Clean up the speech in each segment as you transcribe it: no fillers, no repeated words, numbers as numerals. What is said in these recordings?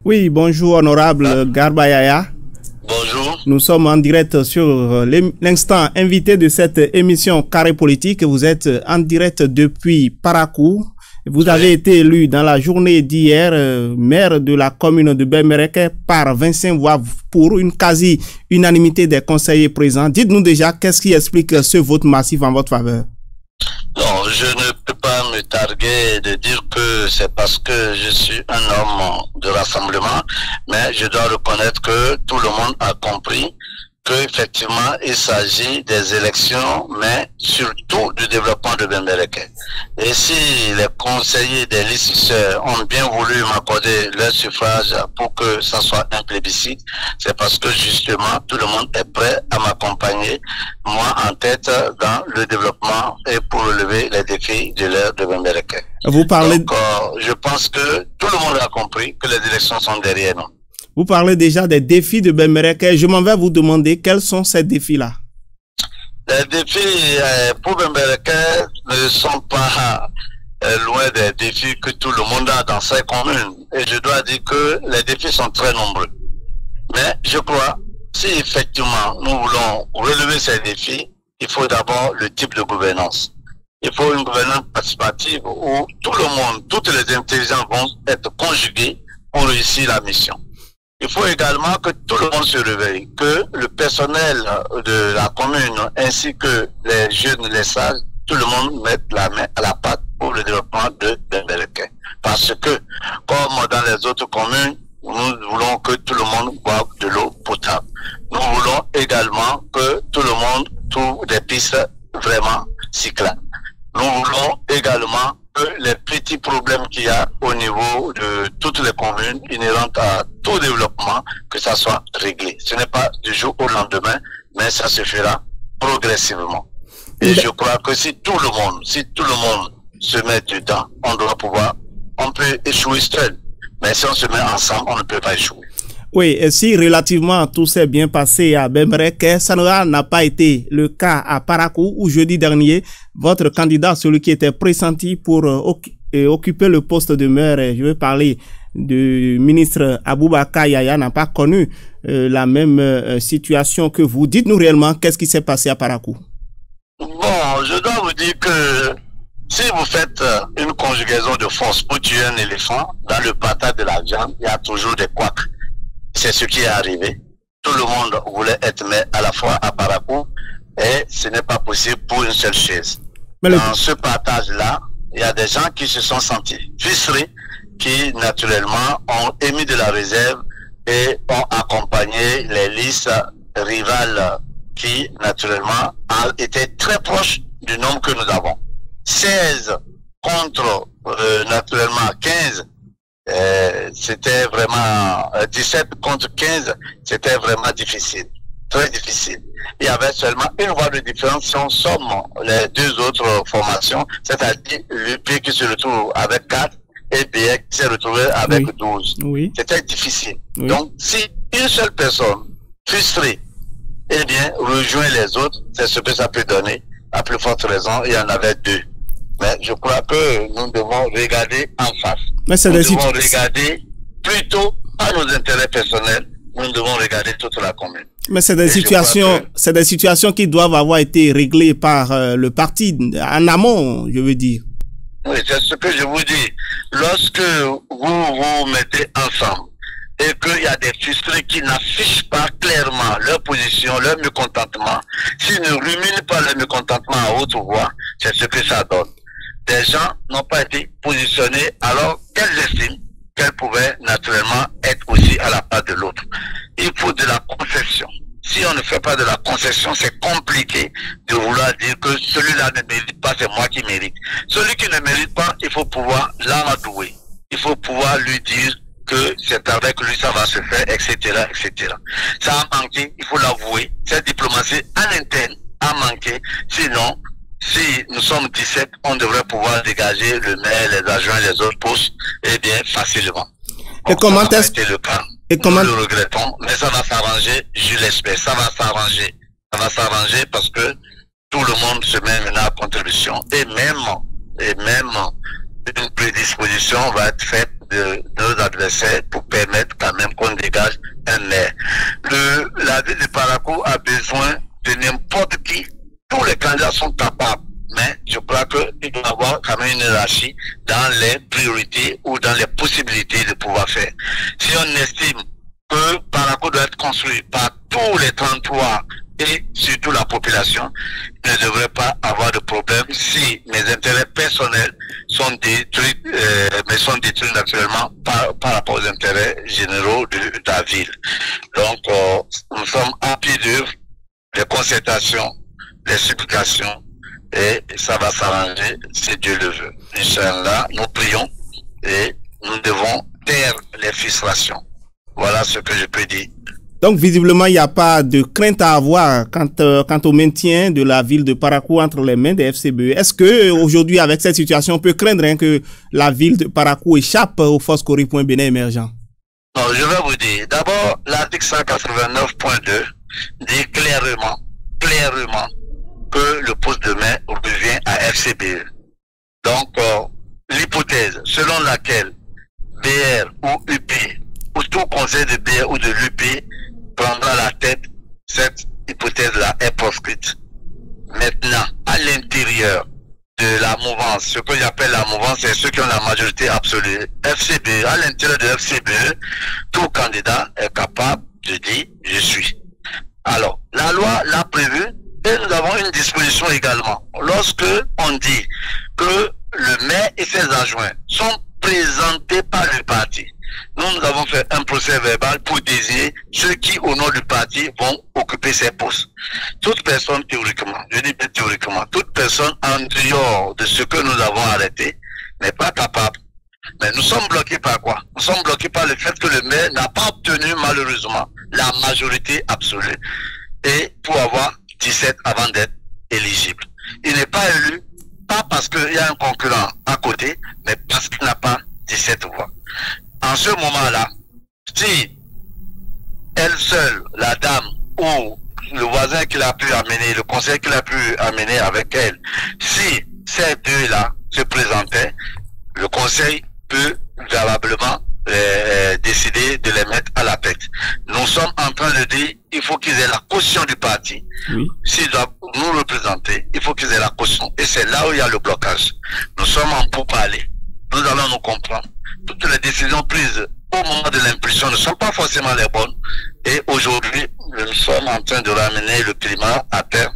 Oui, bonjour honorable Garba Yaya. Bonjour. Nous sommes en direct sur l'instant invité de cette émission Carré Politique. Vous êtes en direct depuis Parakou. Vous avez été élu dans la journée d'hier maire de la commune de Bembereke par 25 voix pour une quasi-unanimité des conseillers présents. Dites-nous déjà qu'est-ce qui explique ce vote massif en votre faveur. Non, je ne peux pas me targuer de dire que c'est parce que je suis un homme de rassemblement, mais je dois reconnaître que tout le monde a compris qu'effectivement il s'agit des élections, mais surtout du développement de Bembereke. Et si les conseillers des listes ont bien voulu m'accorder leur suffrage pour que ça soit un plébiscite, c'est parce que justement tout le monde est prêt à m'accompagner, moi en tête, dans le développement et pour relever les défis de l'ère de Bembereke. Vous parlez... Donc, je pense que tout le monde a compris que les élections sont derrière nous. Vous parlez déjà des défis de Bembereke. Je m'en vais vous demander quels sont ces défis-là. Les défis pour Bembereke ne sont pas loin des défis que tout le monde a dans ces communes. Et je dois dire que les défis sont très nombreux. Mais je crois, si effectivement nous voulons relever ces défis, il faut d'abord le type de gouvernance. Il faut une gouvernance participative où tout le monde, toutes les intelligences vont être conjuguées pour réussir la mission. Il faut également que tout le monde se réveille, que le personnel de la commune ainsi que les jeunes, les sages, tout le monde mette la main à la pâte pour le développement de Bembereke. Parce que, comme dans les autres communes, nous voulons que tout le monde boive de l'eau potable. Nous voulons également que tout le monde trouve des pistes vraiment cyclables. Nous voulons également que les petits problèmes qu'il y a au niveau de toutes les communes inhérentes à tout développement, que ça soit réglé. Ce n'est pas du jour au lendemain, mais ça se fera progressivement. Et je crois que si tout le monde se met dedans, on peut échouer seul. Mais si on se met ensemble, on ne peut pas échouer. Oui, et si relativement tout s'est bien passé à Bembereke, ça n'a pas été le cas à Parakou où jeudi dernier, votre candidat, celui qui était pressenti pour occuper le poste de maire, je veux parler du ministre Aboubakar Yaya, n'a pas connu la même situation que vous. Dites-nous réellement qu'est-ce qui s'est passé à Parakou. Bon, je dois vous dire que si vous faites une conjugaison de force pour tuer un éléphant, dans le partage de la viande, il y a toujours des couacs. C'est ce qui est arrivé. Tout le monde voulait être maire à la fois à Parakou et ce n'est pas possible pour une seule chaise. Dans ce partage-là, il y a des gens qui se sont sentis frustrés, qui naturellement ont émis de la réserve et ont accompagné les listes rivales qui naturellement étaient très proches du nombre que nous avons. 16 contre naturellement 15. C'était vraiment 17 contre 15, c'était vraiment difficile, très difficile. Il y avait seulement une voix de différence si on somme les deux autres formations, c'est-à-dire l'UP qui se retrouve avec 4 et BX qui s'est retrouvé avec 12. Oui. C'était difficile. Oui. Donc, si une seule personne frustrée, eh bien, rejoint les autres, c'est ce que ça peut donner. À plus forte raison, il y en avait 2. Mais je crois que nous devons regarder en face. Mais nous devons regarder plutôt à nos intérêts personnels. Nous devons regarder toute la commune. Mais c'est des situations qui doivent avoir été réglées par le parti en amont, je veux dire. Oui, c'est ce que je vous dis. Lorsque vous vous mettez ensemble et qu'il y a des frustrés qui n'affichent pas clairement leur position, leur mécontentement, s'ils ne ruminent pas leur mécontentement à haute voix, c'est ce que ça donne. Des gens n'ont pas été positionnés alors qu'elles estiment qu'elles pouvaient naturellement être aussi à la part de l'autre. Il faut de la concession. Si on ne fait pas de la concession, c'est compliqué de vouloir dire que celui-là ne mérite pas, c'est moi qui mérite. Celui qui ne mérite pas, il faut pouvoir l'amadouer. Il faut pouvoir lui dire que c'est avec lui ça va se faire, etc., etc. Ça a manqué, il faut l'avouer. Cette diplomatie à l'interne a manqué. Sinon, si nous sommes 17, on devrait pouvoir dégager le maire, les adjoints, les autres postes, eh bien, facilement. Et comment est-ce que le cas? Nous le regrettons, mais ça va s'arranger, je l'espère. Ça va s'arranger. Ça va s'arranger parce que tout le monde se met maintenant à contribution. Et même une prédisposition va être faite de nos adversaires pour permettre quand même qu'on dégage un maire. La ville de Parakou a besoin de n'importe qui. Tous les candidats sont capables, mais je crois qu'il doit y avoir quand même une hiérarchie dans les priorités ou dans les possibilités de pouvoir faire. Si on estime que Parakou doit être construit par tous les 33 et surtout la population, il ne devrait pas avoir de problème si mes intérêts personnels sont détruits, mais sont détruits naturellement par rapport aux intérêts généraux de la ville. Donc, nous sommes à pied d'œuvre, les concertations, les supplications, et ça va s'arranger si Dieu le veut. Inch'Allah, nous prions et nous devons taire les frustrations. Voilà ce que je peux dire. Donc, visiblement, il n'y a pas de crainte à avoir quant au maintien de la ville de Parakou entre les mains des FCBE. Est-ce que aujourd'hui, avec cette situation, on peut craindre que la ville de Parakou échappe aux forces Cori.Bénin émergents? Non, je vais vous dire. D'abord, l'article 189.2 dit clairement que le poste de maire revient à FCBE. Donc, l'hypothèse selon laquelle BR ou UP, ou tout conseil de BR ou de l'UP prendra la tête, cette hypothèse-là est proscrite. Maintenant, à l'intérieur de la mouvance, ce que j'appelle la mouvance, c'est ceux qui ont la majorité absolue. FCBE, à l'intérieur de FCBE, tout candidat est capable de dire « je suis ». Alors, la loi l'a prévu et nous avons une disposition également. Lorsque on dit que le maire et ses adjoints sont présentés par le parti, nous avons fait un procès verbal pour désigner ceux qui, au nom du parti, vont occuper ces postes. Toute personne théoriquement, je dis bien théoriquement, toute personne en dehors de ce que nous avons arrêté n'est pas capable. Mais nous sommes bloqués par quoi? Nous sommes bloqués par le fait que le maire n'a pas obtenu malheureusement la majorité absolue et pour avoir 17 avant d'être éligible. Il n'est pas élu, pas parce qu'il y a un concurrent à côté, mais parce qu'il n'a pas 17 voix. En ce moment-là, si elle seule, la dame ou le voisin qu'il a pu amener, le conseil qu'il a pu amener avec elle, si ces deux-là se présentaient, le conseil peut valablement décider de les mettre à la tête. Nous sommes en train de dire il faut qu'ils aient la caution du parti. Oui. S'ils doivent nous représenter, il faut qu'ils aient la caution. Et c'est là où il y a le blocage. Nous sommes en pourparlers. Nous allons nous comprendre. Toutes les décisions prises au moment de l'impulsion ne sont pas forcément les bonnes. Et aujourd'hui, nous sommes en train de ramener le climat à terre.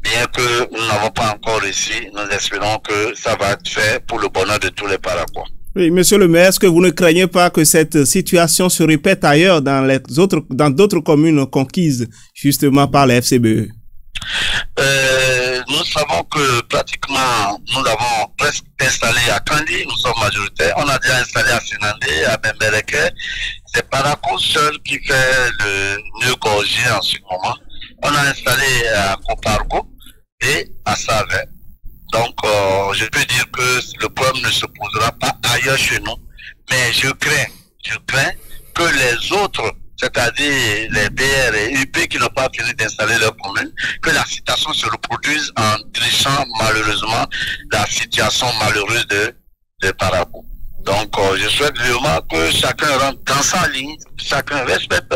Bien que nous n'avons pas encore réussi, nous espérons que ça va être fait pour le bonheur de tous les Paraguayens. Oui, monsieur le maire, est-ce que vous ne craignez pas que cette situation se répète ailleurs dans d'autres communes conquises justement par les FCBE? Nous savons que pratiquement nous avons presque installé à Kandi, nous sommes majoritaires. On a déjà installé à Sinandé, à Bembereke. C'est Parakou seul qui fait le nœud gorgé en ce moment. On a installé à Kopargo et à Savé. Donc, je peux dire que le problème ne se posera pas ailleurs chez nous. Mais je crains que les autres, c'est-à-dire les BR et UP qui n'ont pas fini d'installer leur commune, que la situation se reproduise en trichant malheureusement la situation malheureuse de Parakou. Donc, je souhaite vraiment que chacun rentre dans sa ligne, chacun respecte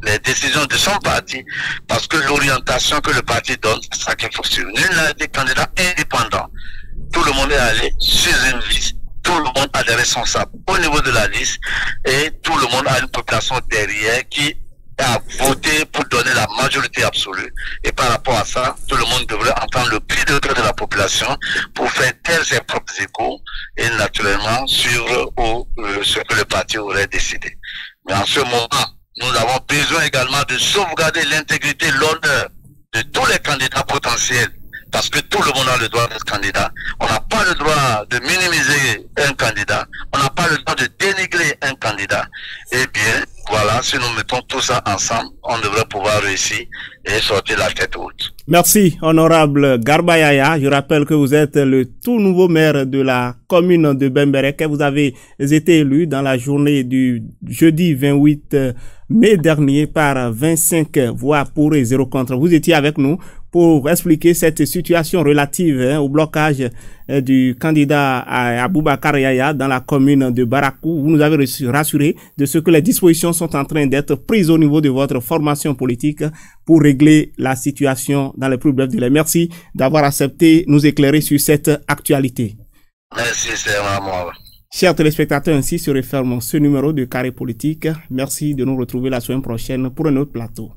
les décisions de son parti, parce que l'orientation que le parti donne, c'est ça qu'il faut suivre. Nul n'a été candidat indépendant. Tout le monde est allé sur une liste. Tout le monde a des responsables au niveau de la liste et tout le monde a une population derrière qui a voté pour donner la majorité absolue. Et par rapport à ça, tout le monde devrait entendre le cri de cœur de la population pour faire taire ses propres échos et naturellement suivre ce que le parti aurait décidé. Mais en ce moment, nous avons besoin également de sauvegarder l'intégrité, l'honneur de tous les candidats potentiels. Parce que tout le monde a le droit d'être candidat. On n'a pas le droit de minimiser un candidat. On n'a pas le droit de dénigrer un candidat. Eh bien, voilà, si nous mettons tout ça ensemble, on devrait pouvoir réussir et sortir la tête haute. Merci, honorable Garba Yaya. Je rappelle que vous êtes le tout nouveau maire de la commune de Bemberek. Vous avez été élu dans la journée du jeudi 28 mai dernier par 25 voix pour et 0 contre. Vous étiez avec nous pour expliquer cette situation relative au blocage du candidat Aboubakar Yaya dans la commune de Barakou. Vous nous avez rassuré de ce que les dispositions sont en train d'être prises au niveau de votre formation politique pour régler la situation dans les plus brefs délais. Merci d'avoir accepté nous éclairer sur cette actualité. Merci, c'est vraiment. Chers téléspectateurs, ainsi se referme ce numéro de Carré Politique. Merci de nous retrouver la semaine prochaine pour un autre plateau.